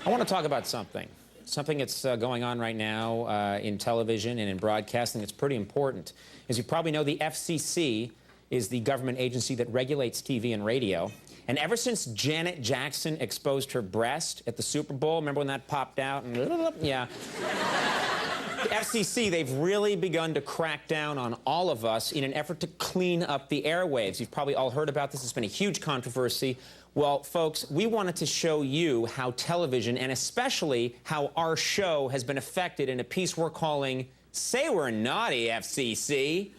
I want to talk about something that's going on right now in television and in broadcasting that's pretty important. As you probably know, the FCC is the government agency that regulates TV and radio. And ever since Janet Jackson exposed her breast at the Super Bowl, remember when that popped out? Yeah. The FCC, they've really begun to crack down on all of us in an effort to clean up the airwaves. You've probably all heard about this. It's been a huge controversy. Well, folks, we wanted to show you how television, and especially how our show, has been affected in a piece we're calling Say We're Naughty, FCC.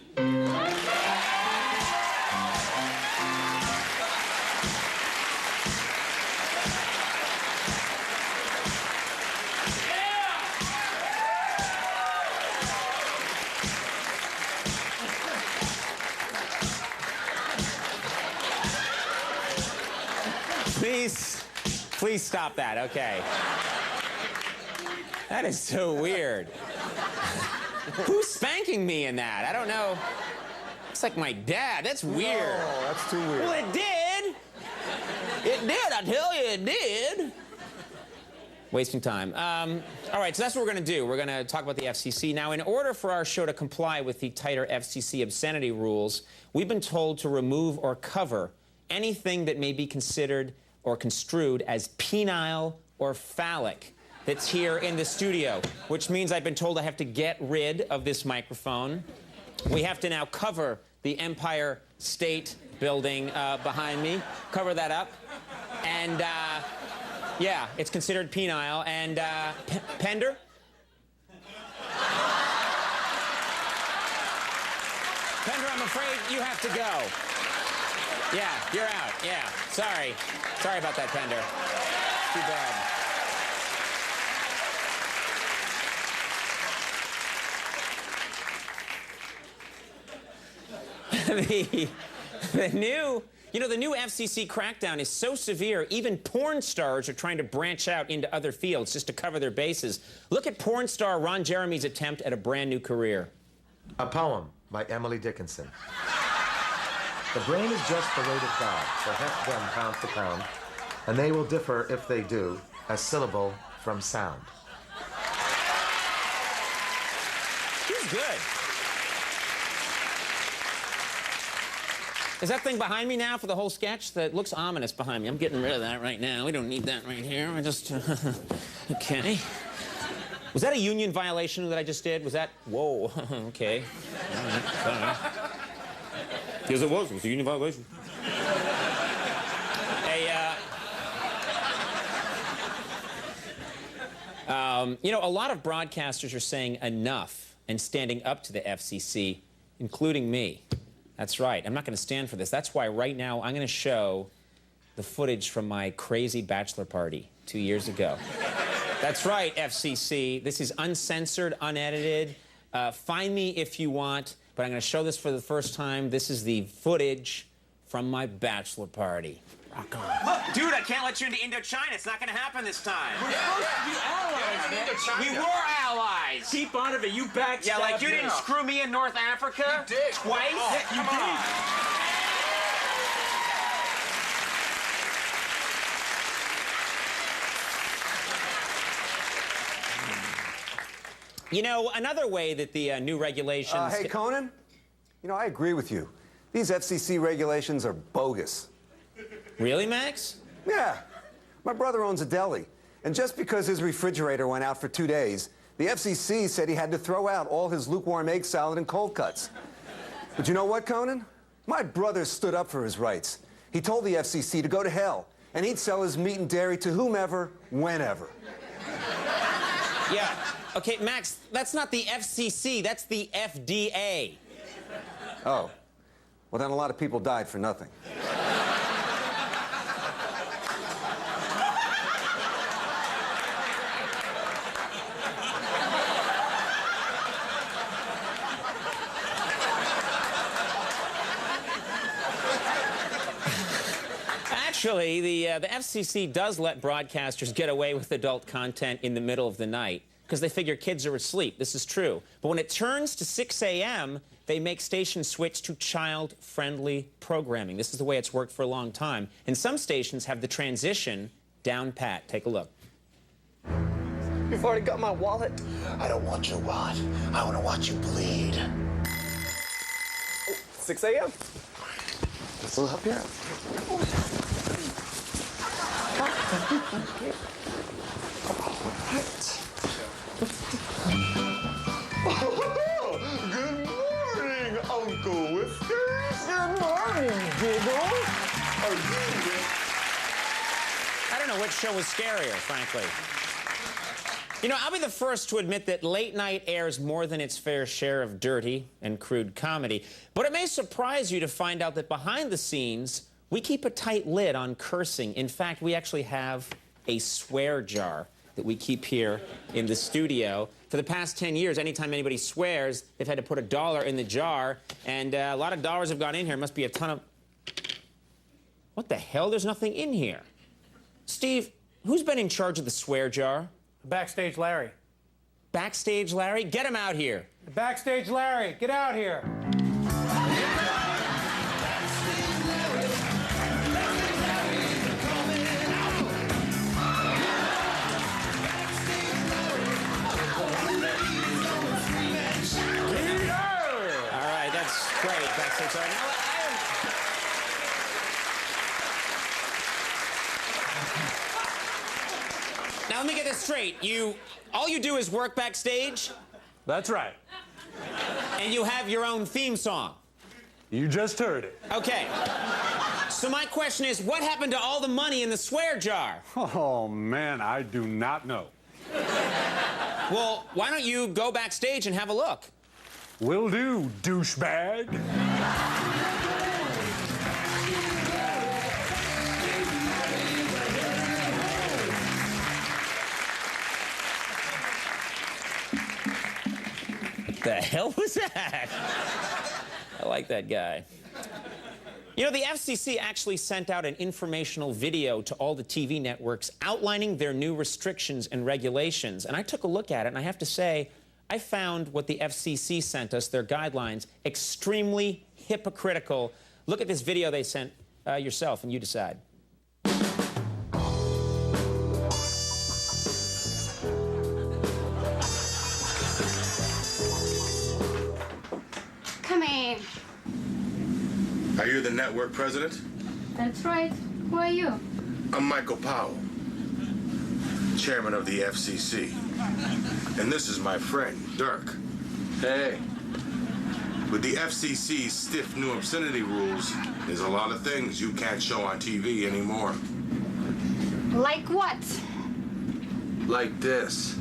Please stop that, okay. That is so weird. Who's spanking me in that? I don't know. Looks like my dad. That's weird. Oh, that's too weird. Well, it did. It did, I tell you, it did. Wasting time. All right, so that's what we're going to do. We're going to talk about the FCC. Now, in order for our show to comply with the tighter FCC obscenity rules, we've been told to remove or cover anything that may be considered or construed as penile or phallic that's here in the studio, which means I've been told I have to get rid of this microphone. We have to now cover the Empire State Building behind me, cover that up. And, yeah, it's considered penile. And, Pender? Pender, I'm afraid you have to go. Yeah, you're out. Yeah, sorry. Sorry about that, Pender. Too bad. The new FCC crackdown is so severe, even porn stars are trying to branch out into other fields just to cover their bases. Look at porn star Ron Jeremy's attempt at a brand new career. A poem by Emily Dickinson. The brain is just the weight of God, so heft them pound for pound, and they will differ, if they do, a syllable from sound. She's good. Is that thing behind me now for the whole sketch? That looks ominous behind me. I'm getting rid of that right now. We don't need that right here. I just... okay. Was that a union violation that I just did? Was that... Whoa. Okay. All right. Sorry. Yes, it was. It was a union violation. Hey, a lot of broadcasters are saying enough and standing up to the FCC, including me. That's right. I'm not going to stand for this. That's why right now I'm going to show the footage from my crazy bachelor party 2 years ago. That's right, FCC. This is uncensored, unedited. Find me if you want. But I'm going to show this for the first time. This is the footage from my bachelor party. Rock on. Look, dude, I can't let you into Indochina. It's not going to happen this time. We're supposed to be allies, man. We were allies. Keep on of it. You backstabbed. Yeah, like you didn't screw me in North Africa? You did. Twice? Oh, yeah, you did. You know, another way that the new regulations... Hey, Conan, I agree with you. These FCC regulations are bogus. Really, Max? Yeah. My brother owns a deli, and just because his refrigerator went out for 2 days, the FCC said he had to throw out all his lukewarm egg salad and cold cuts. But you know what, Conan? My brother stood up for his rights. He told the FCC to go to hell, and he'd sell his meat and dairy to whomever, whenever. Yeah. Okay, Max, that's not the FCC, that's the FDA. Oh. Well, then a lot of people died for nothing. Actually, the FCC does let broadcasters get away with adult content in the middle of the night, because they figure kids are asleep. This is true. But when it turns to 6 a.m., they make stations switch to child-friendly programming. This is the way it's worked for a long time. And some stations have the transition down pat. Take a look. You've already got my wallet. I don't want your wallet. I want to watch you bleed. 6 a.m. Let's help you out. Good morning, Uncle Whiskers. Good morning, Giggles. Are you ready? I don't know which show was scarier, frankly. You know, I'll be the first to admit that late night airs more than its fair share of dirty and crude comedy. But it may surprise you to find out that behind the scenes, we keep a tight lid on cursing. In fact, we actually have a swear jar that we keep here in the studio. For the past 10 years, anytime anybody swears, they've had to put $1 in the jar, and a lot of dollars have gone in here. It must be a ton of... What the hell? There's nothing in here. Steve, who's been in charge of the swear jar? Backstage Larry. Backstage Larry? Get him out here. Backstage Larry, get out here. All right, that's great. Backstage Larry. Now, let me get this straight. All you do is work backstage, That's right. and you have your own theme song. You just heard it. Okay. So my question is, what happened to all the money in the swear jar? Oh, man, I do not know. Well, why don't you go backstage and have a look? Will do, douchebag. The hell was that? I like that guy. You know, the FCC actually sent out an informational video to all the TV networks outlining their new restrictions and regulations. And I took a look at it, and I have to say, I found what the FCC sent us, their guidelines, extremely hypocritical. Look at this video they sent yourself, and you decide. Come in. Are you the network president? That's right. Who are you? I'm Michael Powell, chairman of the FCC. And this is my friend, Dirk. Hey. With the FCC's stiff new obscenity rules, there's a lot of things you can't show on TV anymore. Like what? Like this.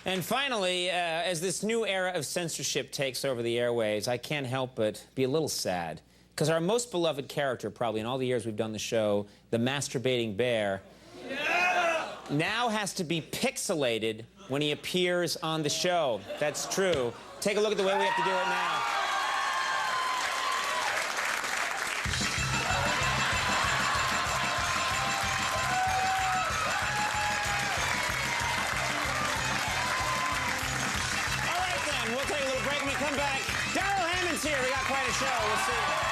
And finally, as this new era of censorship takes over the airways, I can't help but be a little sad. Because our most beloved character, probably in all the years we've done the show, the masturbating bear, now has to be pixelated when he appears on the show. That's true. Take a look at the way we have to do it now. We'll take a little break when we come back. Darrell Hammond's here. We got quite a show. We'll see you.